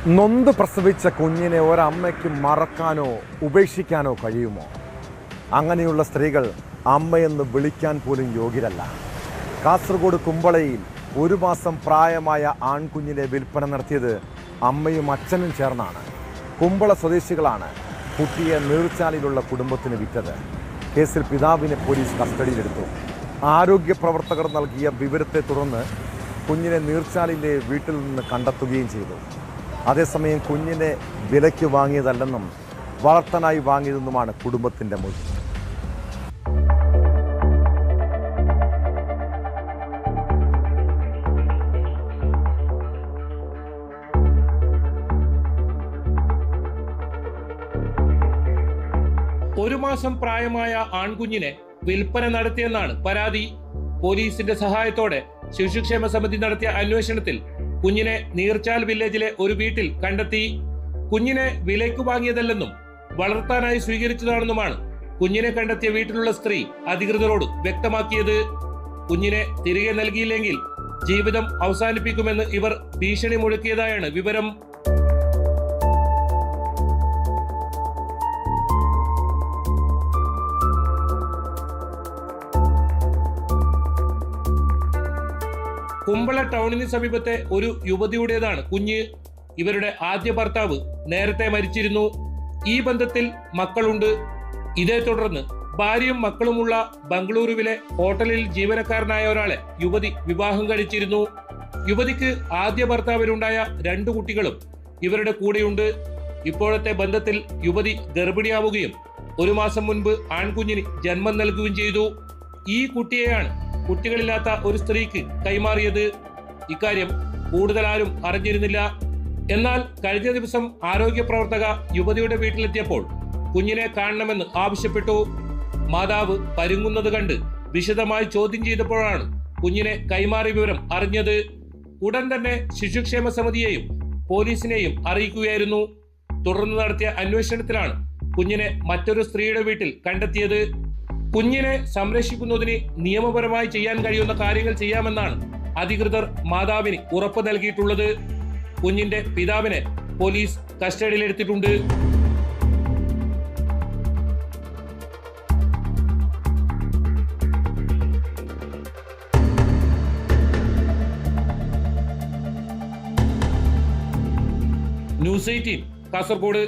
നൊന്ത് പ്രസവിച്ച കുഞ്ഞിനെ ഒരമ്മയ്ക്ക് മറക്കാനോ ഉപേക്ഷിക്കാനോ കഴിയുമോ? അങ്ങനെയുള്ള സ്ത്രീകൾ അമ്മയെന്ന് വിളിക്കാൻ പോലും യോഗ്യരല്ല. കാസർഗോഡ് കുമ്പളയിൽ 1 മാസം പ്രായമായ ആൺകുഞ്ഞിനെ വിൽപ്പന നടത്തിയത് അമ്മയും അച്ഛനും ചേർന്നാണ്. കുമ്പള സ്വദേശികളാണ് കുട്ടിയെ നീർച്ചാലിലുള്ള കുടുംബത്തിന് വിറ്റത്. കേസിൽ പിതാവിനെ പോലീസ് കസ്റ്റഡിയിലെടുത്തു. ആരോഗ്യ പ്രവർത്തകർ നൽകിയ വിവരത്തെ തുടർന്ന് കുഞ്ഞിനെ നീർച്ചാലിലെ വീട്ടിൽ നിന്ന് കണ്ടെത്തുകയും ചെയ്തു. അതേസമയം കുഞ്ഞിനെ വിലയ്ക്ക് വാങ്ങിയതല്ലെന്നും വളർത്താനായി വാങ്ങിയതെന്നുമാണ് കുടുംബത്തിൻ്റെ മൊഴി. ഒരു മാസം പ്രായമായ ആൺകുഞ്ഞിനെ വിൽപ്പന നടത്തിയെന്നാണ് പരാതി. പോലീസിന്റെ സഹായത്തോടെ ശിശുക്ഷേമ സമിതി നടത്തിയ അന്വേഷണത്തിൽ കുഞ്ഞിനെ നീർച്ചാൽ വില്ലേജിലെ ഒരു വീട്ടിൽ കണ്ടെത്തി. കുഞ്ഞിനെ വിലയ്ക്ക് വാങ്ങിയതല്ലെന്നും വളർത്താനായി സ്വീകരിച്ചതാണെന്നുമാണ് കുഞ്ഞിനെ കണ്ടെത്തിയ വീട്ടിലുള്ള സ്ത്രീ അധികൃതരോട് വ്യക്തമാക്കിയത്. കുഞ്ഞിനെ തിരികെ നൽകിയില്ലെങ്കിൽ ജീവിതം അവസാനിപ്പിക്കുമെന്ന് ഇവർ ഭീഷണി മുഴക്കിയതായാണ് വിവരം. കുമ്പള ടൗണിന് സമീപത്തെ ഒരു യുവതിയുടേതാണ് കുഞ്ഞ്. ഇവരുടെ ആദ്യ ഭർത്താവ് നേരത്തെ മരിച്ചിരുന്നു. ഈ ബന്ധത്തിൽ മക്കളുണ്ട്. ഇതേ തുടർന്ന് ഭാര്യയും മക്കളുമുള്ള ബംഗളൂരുവിലെ ഹോട്ടലിൽ ജീവനക്കാരനായ ഒരാളെ യുവതി വിവാഹം കഴിച്ചിരുന്നു. യുവതിക്ക് ആദ്യ ഭർത്താവിനുണ്ടായ 2 കുട്ടികളും ഇവരുടെ കൂടെയുണ്ട്. ഇപ്പോഴത്തെ ബന്ധത്തിൽ യുവതി ഗർഭിണിയാവുകയും 1 മാസം മുൻപ് ആൺകുഞ്ഞിന് ജന്മം നൽകുകയും ചെയ്തു. ഈ കുട്ടിയെയാണ് കുട്ടികളില്ലാത്ത ഒരു സ്ത്രീക്ക് കൈമാറിയത്. ഇക്കാര്യം കൂടുതൽ ആരും അറിഞ്ഞിരുന്നില്ല. എന്നാൽ കഴിഞ്ഞ ദിവസം ആരോഗ്യ പ്രവർത്തക യുവതിയുടെ വീട്ടിലെത്തിയപ്പോൾ കുഞ്ഞിനെ കാണണമെന്ന് ആവശ്യപ്പെട്ടു. മാതാവ് പരുങ്ങുന്നത് കണ്ട് വിശദമായി ചോദ്യം ചെയ്തപ്പോഴാണ് കുഞ്ഞിനെ കൈമാറിയ വിവരം അറിഞ്ഞത്. ഉടൻ തന്നെ ശിശുക്ഷേമ സമിതിയെയും പോലീസിനെയും അറിയിക്കുകയായിരുന്നു. തുടർന്ന് നടത്തിയ അന്വേഷണത്തിലാണ് കുഞ്ഞിനെ മറ്റൊരു സ്ത്രീയുടെ വീട്ടിൽ കണ്ടെത്തിയത്. കുഞ്ഞിനെ സംരക്ഷിക്കുന്നതിന് നിയമപരമായി ചെയ്യാൻ കഴിയുന്ന കാര്യങ്ങൾ ചെയ്യാമെന്നാണ് അധികൃതർ മാതാവിന് ഉറപ്പ് നൽകിയിട്ടുള്ളത്. കുഞ്ഞിന്റെ പിതാവിനെ പോലീസ് കസ്റ്റഡിയിലെടുത്തിട്ടുണ്ട്. ന്യൂസ് 18 കാസർഗോഡ്.